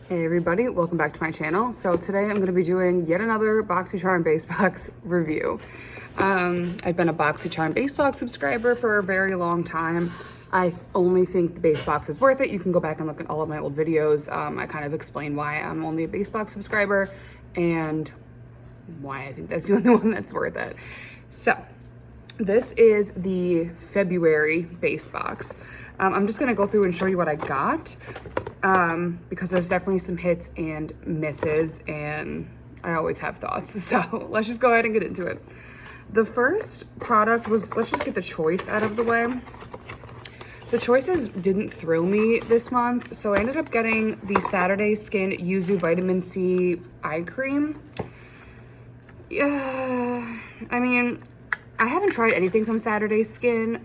Hey everybody, welcome back to my channel. So today I'm going to be doing yet another Boxycharm Base Box review. I've been a Boxycharm Base Box subscriber for a very long time. I only think the base box is worth it. You can go back and look at all of my old videos. I kind of explain why I'm only a base box subscriber and why I think that's the only one that's worth it. So this is the February base box. I'm just gonna go through and show you what I got because there's definitely some hits and misses and I always have thoughts. So let's just go ahead and get into it. The first product was, let's just get the choice out of the way. The choices didn't thrill me this month, so I ended up getting the Saturday Skin Yuzu Vitamin C Eye Cream. Yeah, I mean, I haven't tried anything from Saturday Skin.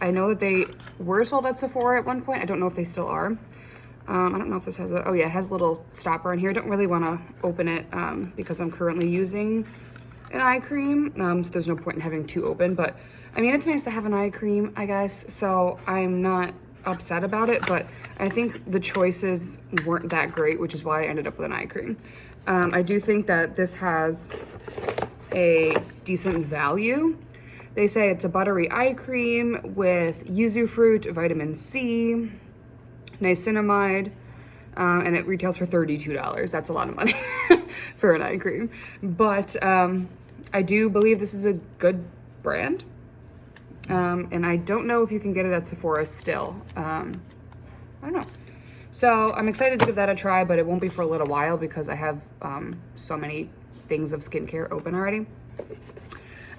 I know that they were sold at Sephora at one point. I don't know if they still are. I don't know if this has a, oh yeah, it has a little stopper in here. I don't really want to open it because I'm currently using an eye cream. So there's no point in having two open, but I mean, it's nice to have an eye cream, I guess. So I'm not upset about it, but I think the choices weren't that great, which is why I ended up with an eye cream. I do think that this has a decent value. They say it's a buttery eye cream with yuzu fruit, vitamin C, niacinamide, and it retails for $32. That's a lot of money for an eye cream. But I do believe this is a good brand. And I don't know if you can get it at Sephora still. I don't know. So I'm excited to give that a try, but it won't be for a little while because I have so many things of skincare open already.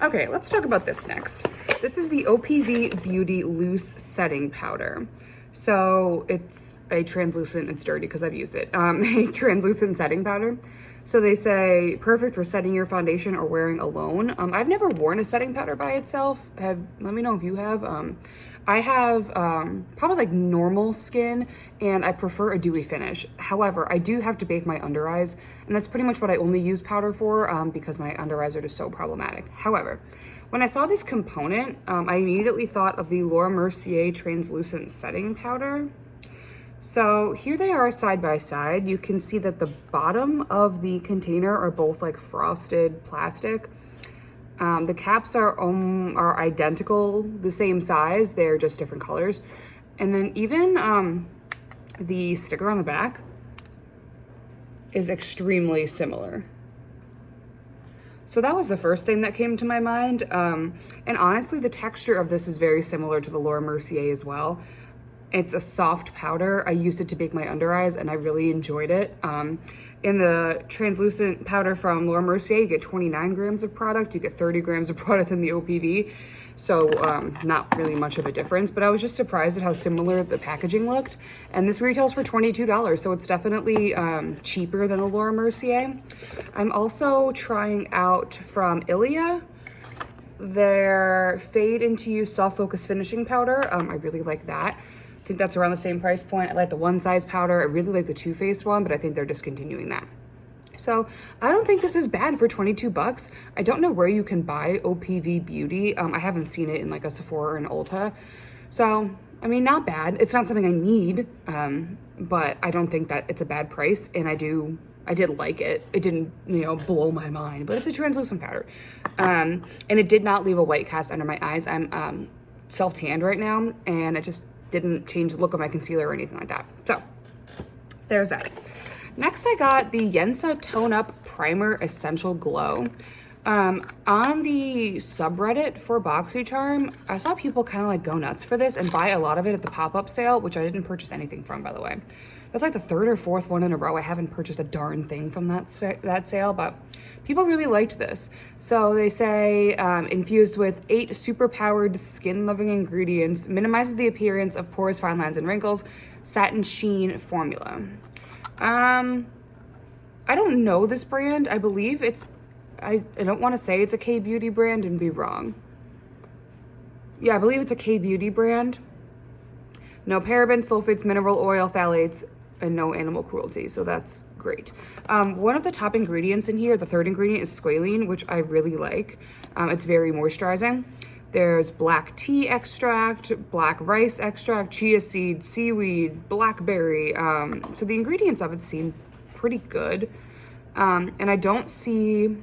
Okay, let's talk about this next. This is the OPV Beauty Loose Setting Powder. So it's a translucent, it's dirty because I've used it, a translucent setting powder. So they say perfect for setting your foundation or wearing alone. I've never worn a setting powder by itself. Let me know if you have. I have probably like normal skin and I prefer a dewy finish. However, I do have to bake my under eyes and that's pretty much what I only use powder for because my under eyes are just so problematic. However, when I saw this component, I immediately thought of the Laura Mercier Translucent Setting Powder. So here they are side by side. You can see that the bottom of the container are both like frosted plastic. The caps are identical, the same size, they're just different colors. And then even the sticker on the back is extremely similar. So that was the first thing that came to my mind. And honestly, the texture of this is very similar to the Laura Mercier as well. It's a soft powder. I used it to bake my under eyes and I really enjoyed it. In the translucent powder from Laura Mercier, you get 29 grams of product. You get 30 grams of product in the OPV. So not really much of a difference, but I was just surprised at how similar the packaging looked. And this retails for $22, so it's definitely cheaper than a Laura Mercier. I'm also trying out from Ilia their Fade Into You Soft Focus Finishing Powder. I really like that. I think that's around the same price point. I like the one size powder. I really like the Too Faced one, but I think they're discontinuing that. So I don't think this is bad for 22 bucks. I don't know where you can buy OPV Beauty. I haven't seen it in like a Sephora or an Ulta. So, I mean, not bad. It's not something I need, but I don't think that it's a bad price. And I did like it. It didn't, blow my mind, but it's a translucent powder. And it did not leave a white cast under my eyes. I'm self-tanned right now, and it just didn't change the look of my concealer or anything like that. So there's that. Next, I got the Yensa Tone Up Primer Essential Glow. On the subreddit for Boxycharm, I saw people kind of like go nuts for this and buy a lot of it at the pop-up sale, which I didn't purchase anything from, by the way. That's like the third or fourth one in a row I haven't purchased a darn thing from that sale, but people really liked this. So they say infused with 8 super-powered skin-loving ingredients, minimizes the appearance of pores, fine lines, and wrinkles, satin sheen formula. I don't know this brand. I believe it's, I don't want to say it's a K-Beauty brand and be wrong. Yeah, I believe it's a K-Beauty brand. No parabens, sulfates, mineral oil, phthalates, and no animal cruelty, so that's great. One of the top ingredients in here, the third ingredient, is squalene, which I really like. It's very moisturizing. There's black tea extract, black rice extract, chia seed, seaweed, blackberry. So the ingredients of it seem pretty good. And I don't see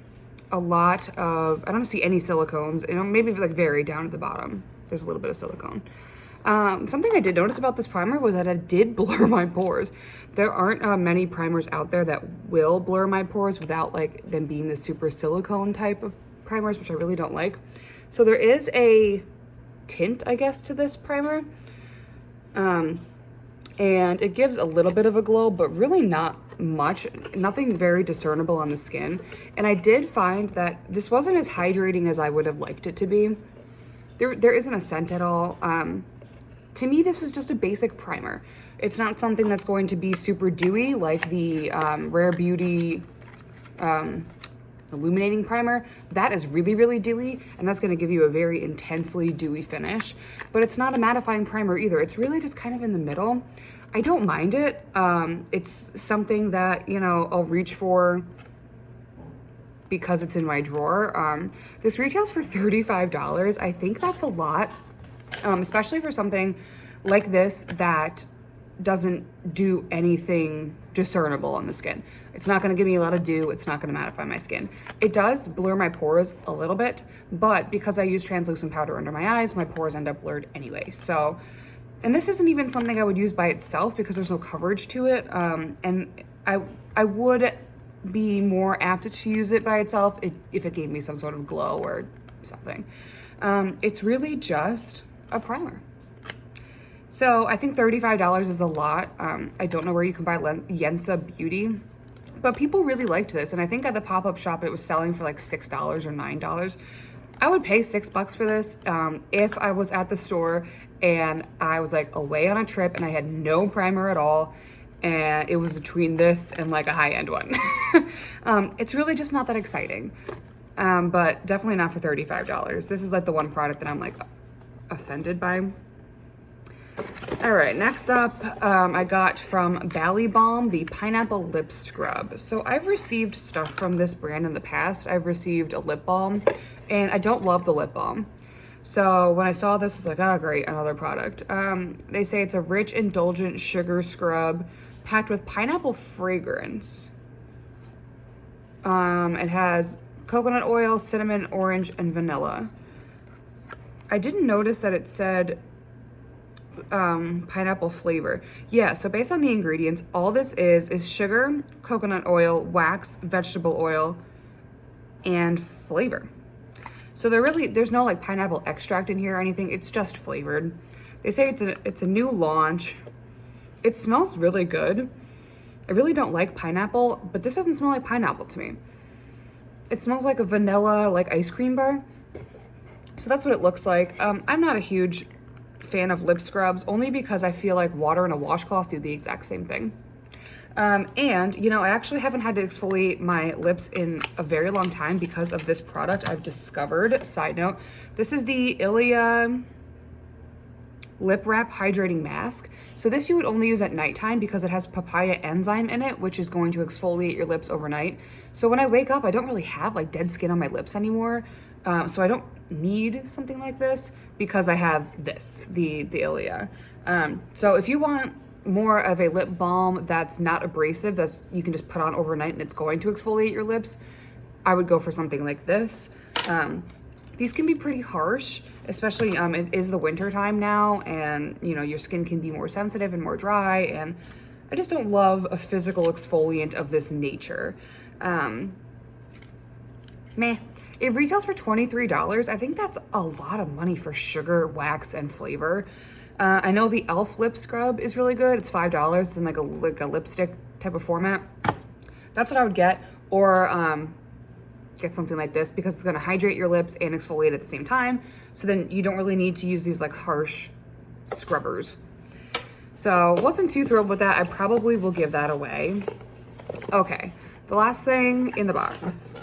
I don't see any silicones, maybe like very down at the bottom. There's a little bit of silicone. Something I did notice about this primer was that it did blur my pores. There aren't many primers out there that will blur my pores without like them being the super silicone type of primers, which I really don't like. So there is a tint, I guess, to this primer. And it gives a little bit of a glow, but really not much, nothing very discernible on the skin. And I did find that this wasn't as hydrating as I would have liked it to be. There isn't a scent at all. To me, this is just a basic primer. It's not something that's going to be super dewy like the Rare Beauty illuminating primer. That is really, really dewy, and that's gonna give you a very intensely dewy finish. But it's not a mattifying primer either. It's really just kind of in the middle. I don't mind it. It's something that, you know, I'll reach for because it's in my drawer. This retails for $35. I think that's a lot, especially for something like this that doesn't do anything discernible on the skin. It's not gonna give me a lot of dew. It's not gonna mattify my skin. It does blur my pores a little bit, but because I use translucent powder under my eyes, my pores end up blurred anyway. So, and this isn't even something I would use by itself because there's no coverage to it. And I would be more apt to use it by itself if it gave me some sort of glow or something. It's really just a primer. So I think $35 is a lot. I don't know where you can buy Yensa Beauty, but people really liked this. And I think at the pop-up shop, it was selling for like $6 or $9. I would pay $6 for this if I was at the store and I was like away on a trip and I had no primer at all. And it was between this and like a high-end one. It's really just not that exciting, but definitely not for $35. This is like the one product that I'm like offended by. All right, next up, I got from Balm the Pineapple Lip Scrub. So I've received stuff from this brand in the past. I've received a lip balm, and I don't love the lip balm. So when I saw this, it's like, oh, great, another product. They say it's a rich, indulgent sugar scrub packed with pineapple fragrance. It has coconut oil, cinnamon, orange, and vanilla. I didn't notice that it said pineapple flavor. Yeah, so based on the ingredients, all this is sugar, coconut oil, wax, vegetable oil, and flavor. So there's no like pineapple extract in here or anything. It's just flavored. They say it's a new launch. It smells really good. I really don't like pineapple, but this doesn't smell like pineapple to me. It smells like a vanilla like ice cream bar. So that's what it looks like. I'm not a huge fan of lip scrubs, only because I feel like water and a washcloth do the exact same thing. And, you know, I actually haven't had to exfoliate my lips in a very long time because of this product I've discovered. Side note, this is the Ilia Lip Wrap Hydrating Mask. So this you would only use at nighttime because it has papaya enzyme in it, which is going to exfoliate your lips overnight. So when I wake up, I don't really have like dead skin on my lips anymore. So I don't need something like this because I have this, the Ilia. So if you want more of a lip balm that's not abrasive, that's you can just put on overnight and it's going to exfoliate your lips, I would go for something like this. These can be pretty harsh, especially it is the winter time now, and you know your skin can be more sensitive and more dry, and I just don't love a physical exfoliant of this nature. Meh. It retails for $23. I think that's a lot of money for sugar, wax, and flavor. I know the e.l.f. lip scrub is really good. It's $5. It's in like a lipstick type of format. That's what I would get, or get something like this because it's going to hydrate your lips and exfoliate at the same time. So then you don't really need to use these like harsh scrubbers. So wasn't too thrilled with that. I probably will give that away. Okay, the last thing in the box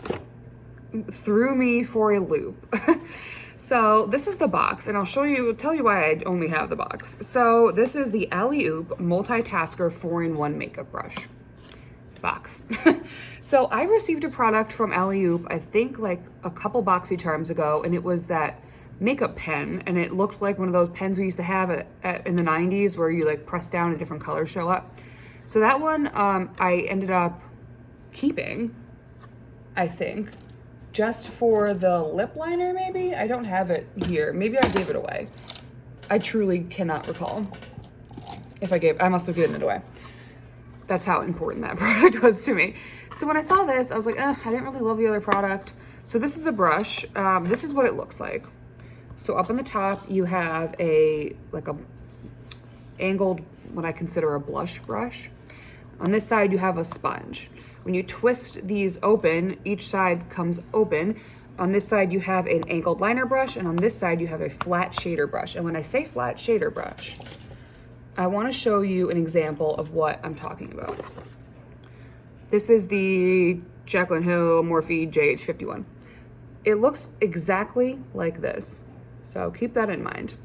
threw me for a loop. So this is the box, and I'll tell you why I only have the box. So this is the Alley-Oop Multitasker 4-in-1 Makeup Brush box. So I received a product from Alley-Oop, I think like a couple Boxycharms ago, and it was that makeup pen, and it looked like one of those pens we used to have in the 90s where you like press down and different colors show up. So that one I ended up keeping, I think, just for the lip liner maybe? I don't have it here. Maybe I gave it away. I truly cannot recall if I must have given it away. That's how important that product was to me. So when I saw this, I was like, I didn't really love the other product. So this is a brush. This is what it looks like. So up on the top, you have a angled, what I consider a blush brush. On this side, you have a sponge. When you twist these open, each side comes open. On this side, you have an angled liner brush, and on this side, you have a flat shader brush. And when I say flat shader brush, I want to show you an example of what I'm talking about. This is the Jaclyn Hill Morphe JH51. It looks exactly like this, so keep that in mind.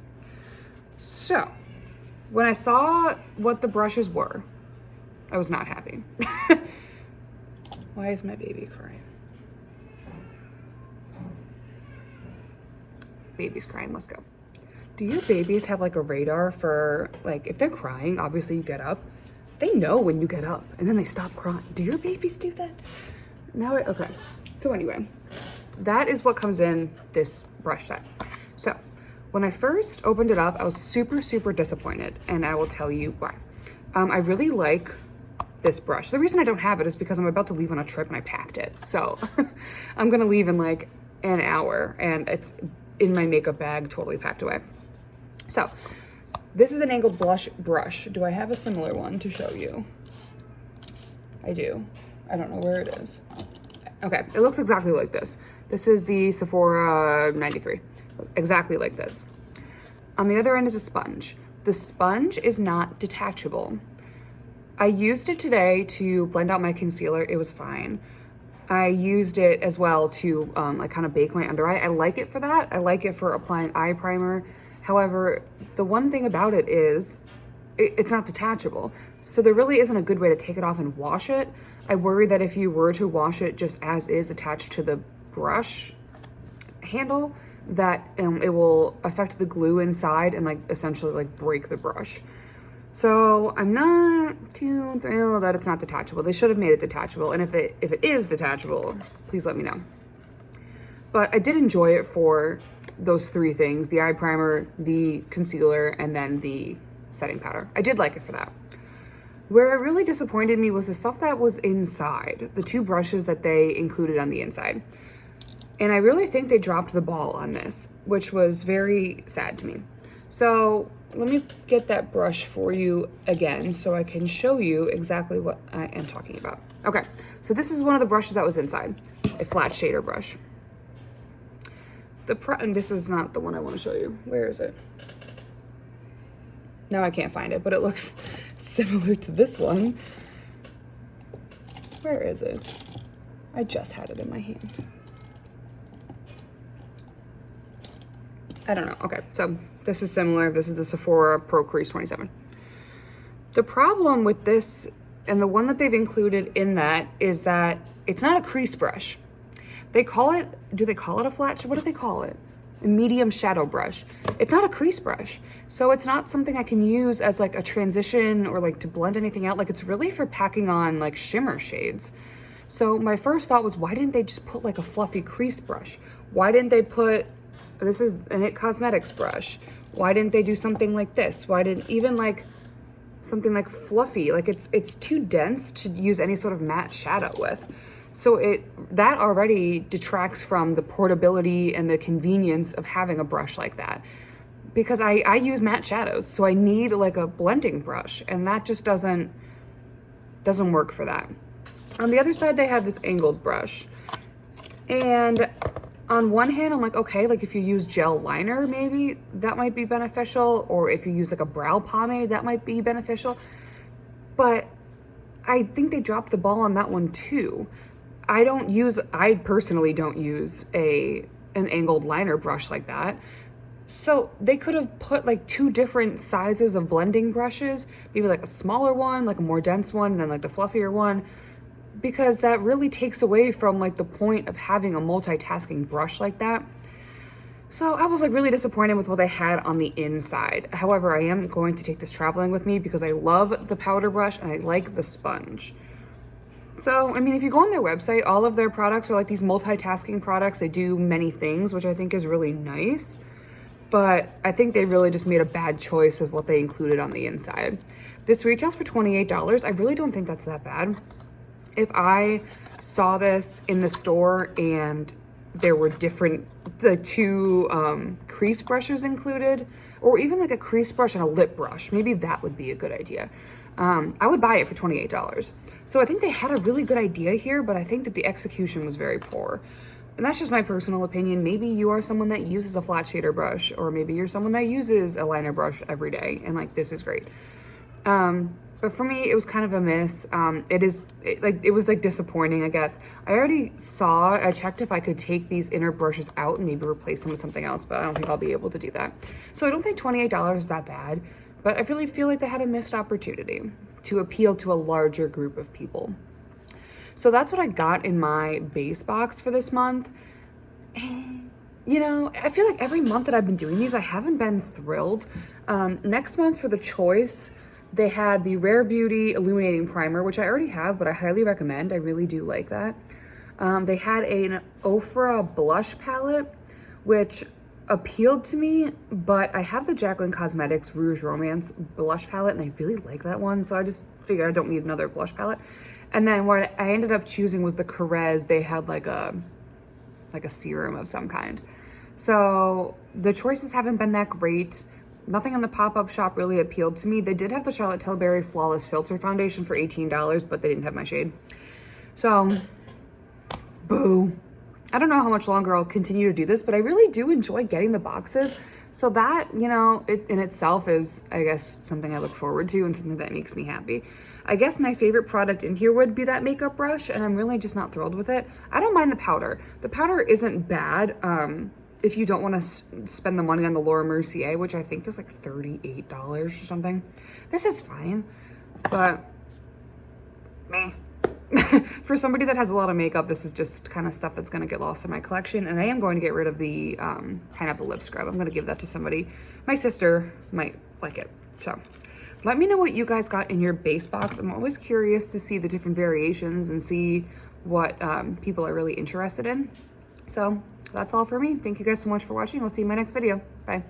So, when I saw what the brushes were, I was not happy. Why is my baby crying? Baby's crying, let's go. Do your babies have like a radar for, like, if they're crying, obviously you get up. They know when you get up and then they stop crying. Do your babies do that? Okay. So anyway, that is what comes in this brush set. So when I first opened it up, I was super, super disappointed, and I will tell you why. I really like this brush. The reason I don't have it is because I'm about to leave on a trip and I packed it. So I'm gonna leave in like an hour and it's in my makeup bag, totally packed away. So this is an angled blush brush. Do I have a similar one to show you? I do. I don't know where it is. Okay, it looks exactly like this. This is the Sephora 93, exactly like this. On the other end is a sponge. The sponge is not detachable. I used it today to blend out my concealer. It was fine. I used it as well to like kind of bake my under eye. I like it for that. I like it for applying eye primer. However, the one thing about it is it's not detachable. So there really isn't a good way to take it off and wash it. I worry that if you were to wash it just as is attached to the brush handle, that it will affect the glue inside and like essentially like break the brush. So I'm not too thrilled that it's not detachable. They should have made it detachable. And if it is detachable, please let me know. But I did enjoy it for those three things: the eye primer, the concealer, and then the setting powder. I did like it for that. Where it really disappointed me was the stuff that was inside, the two brushes that they included on the inside. And I really think they dropped the ball on this, which was very sad to me. So let me get that brush for you again so I can show you exactly what I am talking about. Okay, so this is one of the brushes that was inside, a flat shader brush. And this is not the one I want to show you. Where is it? Now I can't find it, but it looks similar to this one. Where is it? I just had it in my hand. I don't know. Okay, so this is similar. This is the Sephora Pro Crease 27. The problem with this, and the one that they've included in that, is that it's not a crease brush. They call it, do they call it a flat, what do they call it? A medium shadow brush. It's not a crease brush. So it's not something I can use as like a transition or like to blend anything out. Like it's really for packing on like shimmer shades. So my first thought was, why didn't they just put like a fluffy crease brush? Why didn't they put, this is an IT Cosmetics brush. Why didn't they do something like this? Why didn't even like something like fluffy? Like it's too dense to use any sort of matte shadow with. So that already detracts from the portability and the convenience of having a brush like that. Because I use matte shadows, so I need like a blending brush, and that just doesn't work for that. On the other side, they have this angled brush. And on one hand, I'm like, okay, like if you use gel liner, maybe that might be beneficial. Or if you use like a brow pomade, that might be beneficial. But I think they dropped the ball on that one too. I personally don't use an angled liner brush like that. So they could have put like two different sizes of blending brushes, maybe like a smaller one, like a more dense one, and then like the fluffier one, because that really takes away from like the point of having a multitasking brush like that. So I was like really disappointed with what they had on the inside. However, I am going to take this traveling with me because I love the powder brush and I like the sponge. So, I mean, if you go on their website, all of their products are like these multitasking products. They do many things, which I think is really nice. But I think they really just made a bad choice with what they included on the inside. This retails for $28. I really don't think that's that bad. If I saw this in the store and there were the two crease brushes included, or even like a crease brush and a lip brush, maybe that would be a good idea. I would buy it for $28. So I think they had a really good idea here, but I think that the execution was very poor. And that's just my personal opinion. Maybe you are someone that uses a flat shader brush, or maybe you're someone that uses a liner brush every day, and like this is great. But for me, it was kind of a miss. It was like disappointing, I guess. I checked if I could take these inner brushes out and maybe replace them with something else, but I don't think I'll be able to do that. So I don't think $28 is that bad, but I really feel like they had a missed opportunity to appeal to a larger group of people. So that's what I got in my base box for this month. And, you know, I feel like every month that I've been doing these, I haven't been thrilled. Next month for the choice, they had the Rare Beauty Illuminating Primer, which I already have, but I highly recommend. I really do like that. They had an Ofra blush palette, which appealed to me, but I have the Jacqueline Cosmetics Rouge Romance blush palette, and I really like that one, so I just figured I don't need another blush palette. And then what I ended up choosing was the Carez. They had like a serum of some kind. So the choices haven't been that great. Nothing on the pop-up shop really appealed to me. They did have the Charlotte Tilbury Flawless Filter Foundation for $18, but they didn't have my shade. So, boo. I don't know how much longer I'll continue to do this, but I really do enjoy getting the boxes. So that, you know, it in itself is, I guess, something I look forward to and something that makes me happy. I guess my favorite product in here would be that makeup brush, and I'm really just not thrilled with it. I don't mind the powder. The powder isn't bad if you don't want to spend the money on the Laura Mercier, which I think is like $38 or something. This is fine, but meh. For somebody that has a lot of makeup, this is just kind of stuff that's going to get lost in my collection, and I am going to get rid of the pineapple lip scrub. I'm going to give that to somebody. My sister might like it. So let me know what you guys got in your base box. I'm always curious to see the different variations and see what people are really interested in. So that's all for me. Thank you guys so much for watching. I'll see you in my next video. Bye.